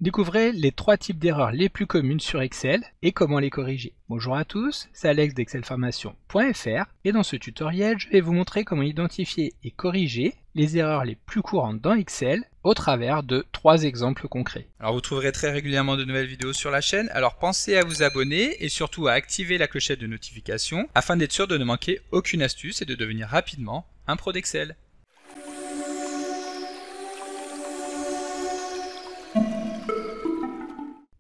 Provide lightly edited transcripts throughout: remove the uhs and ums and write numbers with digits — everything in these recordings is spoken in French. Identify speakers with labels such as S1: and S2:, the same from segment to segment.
S1: Découvrez les 3 types d'erreurs les plus communes sur Excel et comment les corriger. Bonjour à tous, c'est Alex d'excelformation.fr et dans ce tutoriel, je vais vous montrer comment identifier et corriger les erreurs les plus courantes dans Excel au travers de 3 exemples concrets.
S2: Alors vous trouverez très régulièrement de nouvelles vidéos sur la chaîne, alors pensez à vous abonner et surtout à activer la clochette de notification afin d'être sûr de ne manquer aucune astuce et de devenir rapidement un pro d'Excel.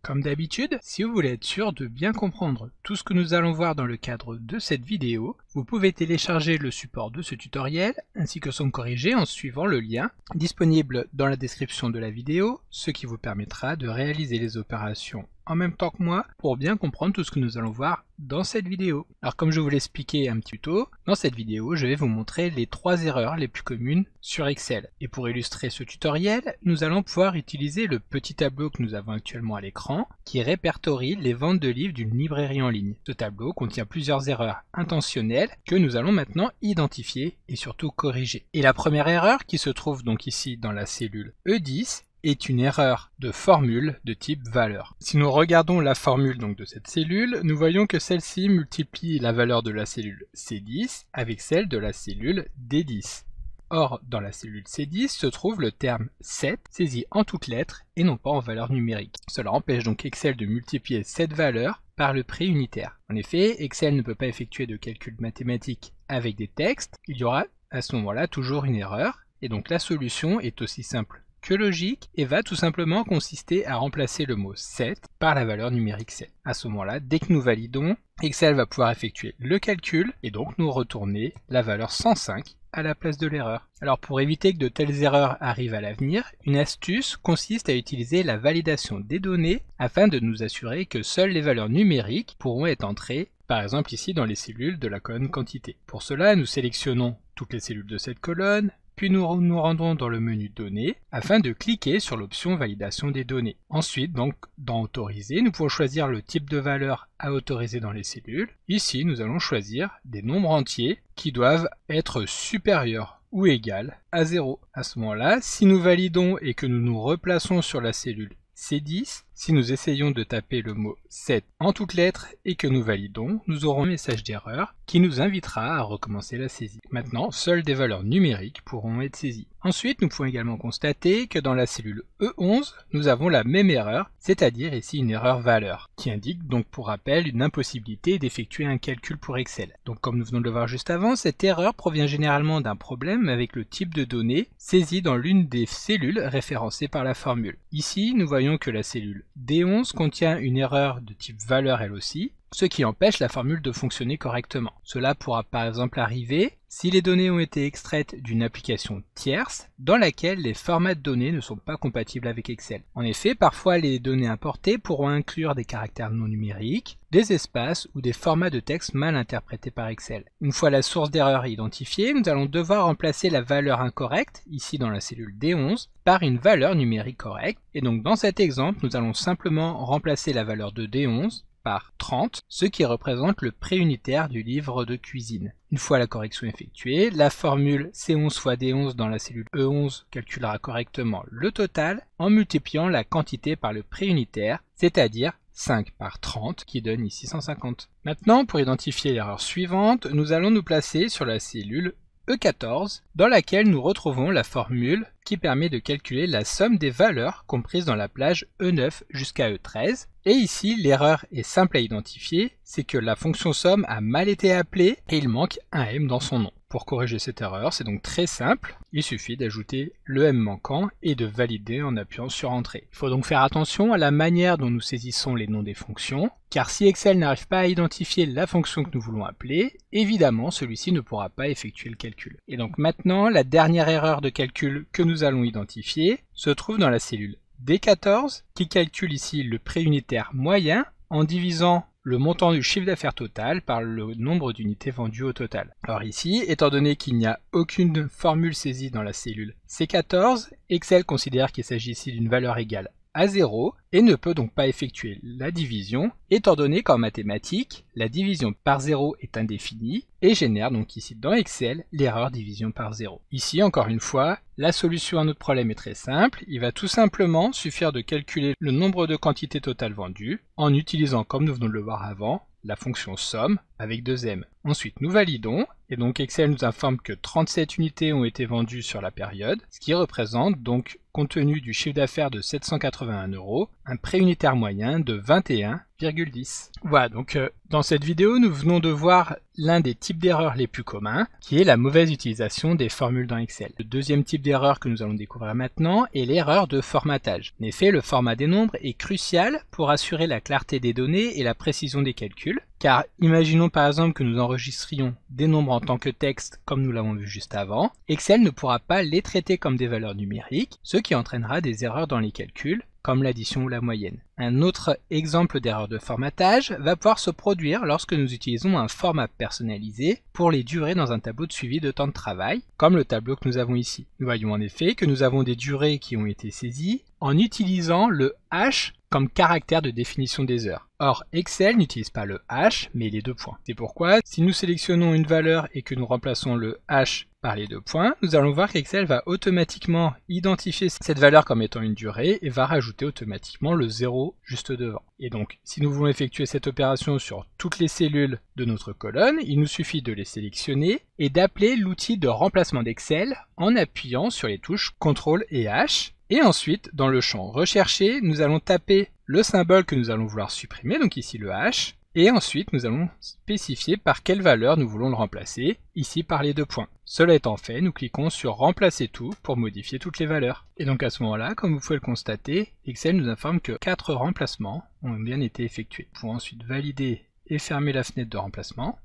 S1: Comme d'habitude, si vous voulez être sûr de bien comprendre tout ce que nous allons voir dans le cadre de cette vidéo, vous pouvez télécharger le support de ce tutoriel ainsi que son corrigé en suivant le lien disponible dans la description de la vidéo, ce qui vous permettra de réaliser les opérations en même temps que moi pour bien comprendre tout ce que nous allons voir dans cette vidéo. Alors comme je vous l'ai expliqué un petit peu tôt, dans cette vidéo je vais vous montrer les 3 erreurs les plus communes sur Excel. Et pour illustrer ce tutoriel, nous allons pouvoir utiliser le petit tableau que nous avons actuellement à l'écran qui répertorie les ventes de livres d'une librairie en ligne. Ce tableau contient plusieurs erreurs intentionnelles que nous allons maintenant identifier et surtout corriger. Et la première erreur qui se trouve donc ici dans la cellule E10 est une erreur de formule de type valeur. Si nous regardons la formule donc de cette cellule, nous voyons que celle-ci multiplie la valeur de la cellule C10 avec celle de la cellule D10. Or, dans la cellule C10 se trouve le terme 7 saisi en toutes lettres et non pas en valeur numérique. Cela empêche donc Excel de multiplier cette valeur par le prix unitaire. En effet, Excel ne peut pas effectuer de calcul mathématique avec des textes, il y aura à ce moment-là toujours une erreur, et donc la solution est aussi simple que logique et va tout simplement consister à remplacer le mot 7 par la valeur numérique 7. À ce moment-là, dès que nous validons, Excel va pouvoir effectuer le calcul et donc nous retourner la valeur 105 à la place de l'erreur. Alors pour éviter que de telles erreurs arrivent à l'avenir, une astuce consiste à utiliser la validation des données afin de nous assurer que seules les valeurs numériques pourront être entrées, par exemple ici dans les cellules de la colonne quantité. Pour cela, nous sélectionnons toutes les cellules de cette colonne, puis nous nous rendons dans le menu Données afin de cliquer sur l'option Validation des données. Ensuite, donc, dans Autoriser, nous pouvons choisir le type de valeur à autoriser dans les cellules. Ici, nous allons choisir des nombres entiers qui doivent être supérieurs ou égaux à 0. À ce moment-là, si nous validons et que nous nous replaçons sur la cellule C10, si nous essayons de taper le mot 7 en toutes lettres et que nous validons, nous aurons un message d'erreur qui nous invitera à recommencer la saisie. Maintenant, seules des valeurs numériques pourront être saisies. Ensuite, nous pouvons également constater que dans la cellule E11, nous avons la même erreur, c'est-à-dire ici une erreur valeur, qui indique donc pour rappel une impossibilité d'effectuer un calcul pour Excel. Donc comme nous venons de le voir juste avant, cette erreur provient généralement d'un problème avec le type de données saisi dans l'une des cellules référencées par la formule. Ici, nous voyons que la cellule D11 contient une erreur de type valeur elle aussi, ce qui empêche la formule de fonctionner correctement. Cela pourra par exemple arriver si les données ont été extraites d'une application tierce dans laquelle les formats de données ne sont pas compatibles avec Excel. En effet, parfois les données importées pourront inclure des caractères non numériques, des espaces ou des formats de texte mal interprétés par Excel. Une fois la source d'erreur identifiée, nous allons devoir remplacer la valeur incorrecte, ici dans la cellule D11, par une valeur numérique correcte. Et donc dans cet exemple, nous allons simplement remplacer la valeur de D11 par 30, ce qui représente le prix unitaire du livre de cuisine. Une fois la correction effectuée, la formule C11 fois D11 dans la cellule E11 calculera correctement le total en multipliant la quantité par le prix unitaire, c'est-à-dire 5 par 30 qui donne ici 150. Maintenant, pour identifier l'erreur suivante, nous allons nous placer sur la cellule E14 dans laquelle nous retrouvons la formule qui permet de calculer la somme des valeurs comprises dans la plage E9 jusqu'à E13. Et ici, l'erreur est simple à identifier, c'est que la fonction somme a mal été appelée et il manque un M dans son nom. Pour corriger cette erreur, c'est donc très simple, il suffit d'ajouter le M manquant et de valider en appuyant sur Entrée. Il faut donc faire attention à la manière dont nous saisissons les noms des fonctions, car si Excel n'arrive pas à identifier la fonction que nous voulons appeler, évidemment celui-ci ne pourra pas effectuer le calcul. Et donc maintenant, la dernière erreur de calcul que nous allons identifier se trouve dans la cellule D14, qui calcule ici le prix unitaire moyen en divisant le montant du chiffre d'affaires total par le nombre d'unités vendues au total. Alors ici, étant donné qu'il n'y a aucune formule saisie dans la cellule C14, Excel considère qu'il s'agit ici d'une valeur égale à 0 et ne peut donc pas effectuer la division, étant donné qu'en mathématiques, la division par 0 est indéfinie et génère donc ici dans Excel l'erreur division par 0. Ici, encore une fois, la solution à notre problème est très simple. Il va tout simplement suffire de calculer le nombre de quantités totales vendues en utilisant, comme nous venons de le voir avant, la fonction somme avec 2m. Ensuite, nous validons et donc Excel nous informe que 37 unités ont été vendues sur la période, ce qui représente donc, compte tenu du chiffre d'affaires de 781 €, un prix unitaire moyen de 21,10. Voilà, donc dans cette vidéo, nous venons de voir l'un des types d'erreurs les plus communs, qui est la mauvaise utilisation des formules dans Excel. Le deuxième type d'erreur que nous allons découvrir maintenant est l'erreur de formatage. En effet, le format des nombres est crucial pour assurer la clarté des données et la précision des calculs, car imaginons par exemple que nous enregistrions des nombres en tant que texte comme nous l'avons vu juste avant, Excel ne pourra pas les traiter comme des valeurs numériques, ce qui entraînera des erreurs dans les calculs, comme l'addition ou la moyenne. Un autre exemple d'erreur de formatage va pouvoir se produire lorsque nous utilisons un format personnalisé pour les durées dans un tableau de suivi de temps de travail, comme le tableau que nous avons ici. Nous voyons en effet que nous avons des durées qui ont été saisies en utilisant le H comme caractère de définition des heures. Or, Excel n'utilise pas le H, mais les deux points. C'est pourquoi, si nous sélectionnons une valeur et que nous remplaçons le H par les deux points, nous allons voir qu'Excel va automatiquement identifier cette valeur comme étant une durée et va rajouter automatiquement le 0 juste devant. Et donc, si nous voulons effectuer cette opération sur toutes les cellules de notre colonne, il nous suffit de les sélectionner et d'appeler l'outil de remplacement d'Excel en appuyant sur les touches CTRL et H. Et ensuite, dans le champ recherché, nous allons taper le symbole que nous allons vouloir supprimer, donc ici le H, et ensuite nous allons spécifier par quelle valeur nous voulons le remplacer, ici par les deux points. Cela étant fait, nous cliquons sur Remplacer tout pour modifier toutes les valeurs. Et donc à ce moment-là, comme vous pouvez le constater, Excel nous informe que 4 remplacements ont bien été effectués. Nous pouvons ensuite valider et fermer la fenêtre de remplacement.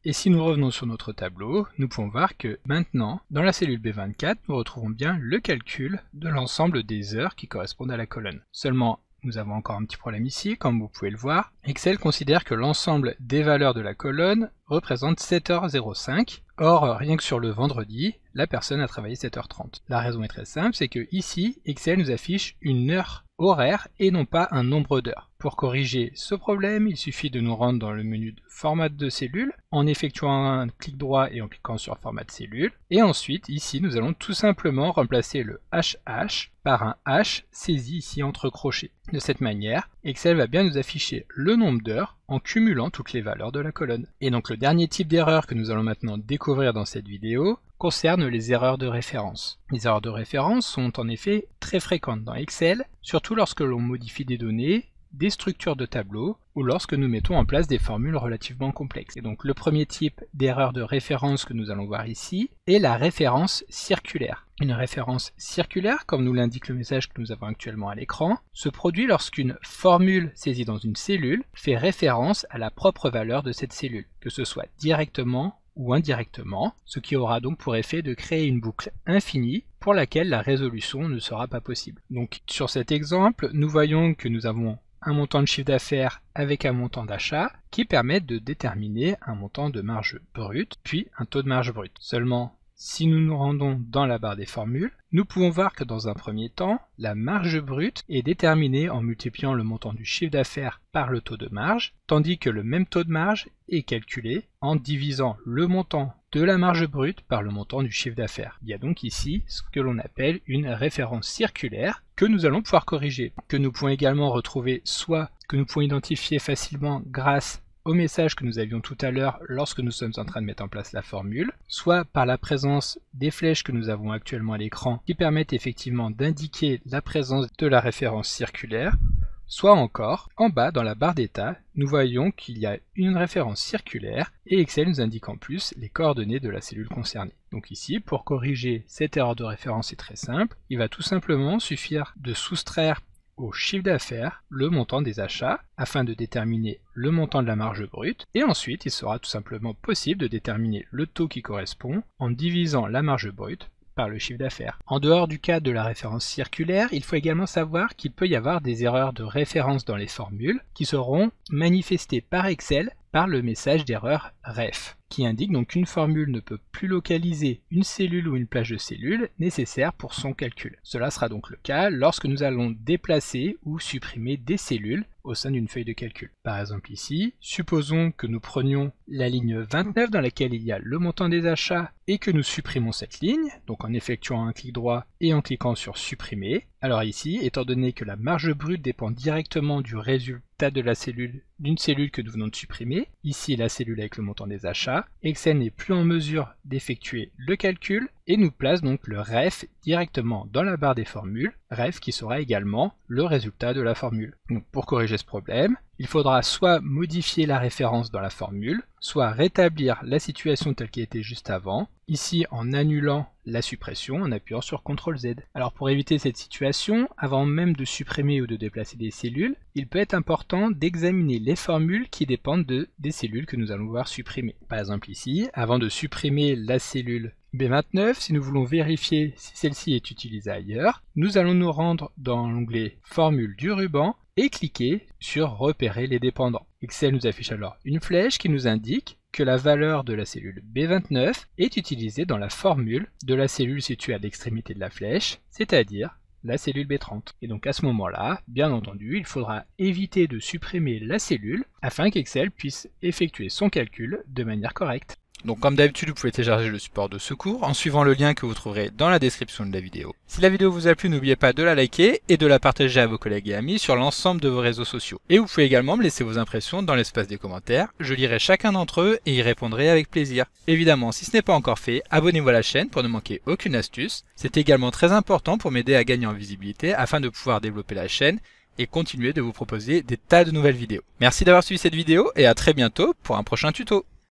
S1: Et si nous revenons sur notre tableau, nous pouvons voir que maintenant, dans la cellule B24, nous retrouvons bien le calcul de l'ensemble des heures qui correspondent à la colonne. Seulement, nous avons encore un petit problème ici, comme vous pouvez le voir. Excel considère que l'ensemble des valeurs de la colonne représente 7h05. Or, rien que sur le vendredi, la personne a travaillé 7h30. La raison est très simple, c'est que ici, Excel nous affiche une heure horaire et non pas un nombre d'heures. Pour corriger ce problème, il suffit de nous rendre dans le menu de format de cellule en effectuant un clic droit et en cliquant sur format de cellule. Et ensuite, ici, nous allons tout simplement remplacer le HH par un H saisi ici entre crochets. De cette manière, Excel va bien nous afficher le nombre d'heures en cumulant toutes les valeurs de la colonne. Et donc le dernier type d'erreur que nous allons maintenant découvrir dans cette vidéo concerne les erreurs de référence. Les erreurs de référence sont en effet très fréquentes dans Excel, surtout lorsque l'on modifie des données, des structures de tableaux ou lorsque nous mettons en place des formules relativement complexes. Et donc le premier type d'erreur de référence que nous allons voir ici est la référence circulaire. Une référence circulaire, comme nous l'indique le message que nous avons actuellement à l'écran, se produit lorsqu'une formule saisie dans une cellule fait référence à la propre valeur de cette cellule, que ce soit directement ou indirectement, ce qui aura donc pour effet de créer une boucle infinie pour laquelle la résolution ne sera pas possible. Donc sur cet exemple, nous voyons que nous avons un montant de chiffre d'affaires avec un montant d'achat qui permettent de déterminer un montant de marge brute, puis un taux de marge brute. Seulement, si nous nous rendons dans la barre des formules, nous pouvons voir que dans un premier temps, la marge brute est déterminée en multipliant le montant du chiffre d'affaires par le taux de marge, tandis que le même taux de marge est calculé en divisant le montant de la marge brute par le montant du chiffre d'affaires. Il y a donc ici ce que l'on appelle une référence circulaire que nous allons pouvoir corriger, que nous pouvons également retrouver soit que nous pouvons identifier facilement grâce au message que nous avions tout à l'heure lorsque nous sommes en train de mettre en place la formule, soit par la présence des flèches que nous avons actuellement à l'écran qui permettent effectivement d'indiquer la présence de la référence circulaire, soit encore, en bas dans la barre d'état, nous voyons qu'il y a une référence circulaire et Excel nous indique en plus les coordonnées de la cellule concernée. Donc ici, pour corriger cette erreur de référence, c'est très simple, il va tout simplement suffire de soustraire au chiffre d'affaires le montant des achats afin de déterminer le montant de la marge brute et ensuite il sera tout simplement possible de déterminer le taux qui correspond en divisant la marge brute par le chiffre d'affaires. En dehors du cas de la référence circulaire, il faut également savoir qu'il peut y avoir des erreurs de référence dans les formules qui seront manifestées par Excel par le message d'erreur ref, qui indique donc qu'une formule ne peut plus localiser une cellule ou une plage de cellules nécessaire pour son calcul. Cela sera donc le cas lorsque nous allons déplacer ou supprimer des cellules au sein d'une feuille de calcul. Par exemple ici, supposons que nous prenions la ligne 29 dans laquelle il y a le montant des achats et que nous supprimons cette ligne, donc en effectuant un clic droit et en cliquant sur supprimer. Alors ici, étant donné que la marge brute dépend directement du résultat de la cellule, d'une cellule que nous venons de supprimer, ici la cellule avec le montant des achats, Excel n'est plus en mesure d'effectuer le calcul et nous place donc le ref directement dans la barre des formules, ref qui sera également le résultat de la formule. Donc pour corriger ce problème, il faudra soit modifier la référence dans la formule, soit rétablir la situation telle qu'elle était juste avant, ici en annulant la suppression en appuyant sur CTRL Z. Alors pour éviter cette situation, avant même de supprimer ou de déplacer des cellules, il peut être important d'examiner les formules qui dépendent des cellules que nous allons vouloir supprimer. Par exemple ici, avant de supprimer la cellule B29, si nous voulons vérifier si celle-ci est utilisée ailleurs, nous allons nous rendre dans l'onglet Formule du ruban et cliquer sur Repérer les dépendants. Excel nous affiche alors une flèche qui nous indique que la valeur de la cellule B29 est utilisée dans la formule de la cellule située à l'extrémité de la flèche, c'est-à-dire la cellule B30. Et donc à ce moment-là, bien entendu, il faudra éviter de supprimer la cellule afin qu'Excel puisse effectuer son calcul de manière correcte.
S2: Donc comme d'habitude, vous pouvez télécharger le support de secours en suivant le lien que vous trouverez dans la description de la vidéo. Si la vidéo vous a plu, n'oubliez pas de la liker et de la partager à vos collègues et amis sur l'ensemble de vos réseaux sociaux. Et vous pouvez également me laisser vos impressions dans l'espace des commentaires, je lirai chacun d'entre eux et y répondrai avec plaisir. Évidemment, si ce n'est pas encore fait, abonnez-vous à la chaîne pour ne manquer aucune astuce. C'est également très important pour m'aider à gagner en visibilité afin de pouvoir développer la chaîne et continuer de vous proposer des tas de nouvelles vidéos. Merci d'avoir suivi cette vidéo et à très bientôt pour un prochain tuto.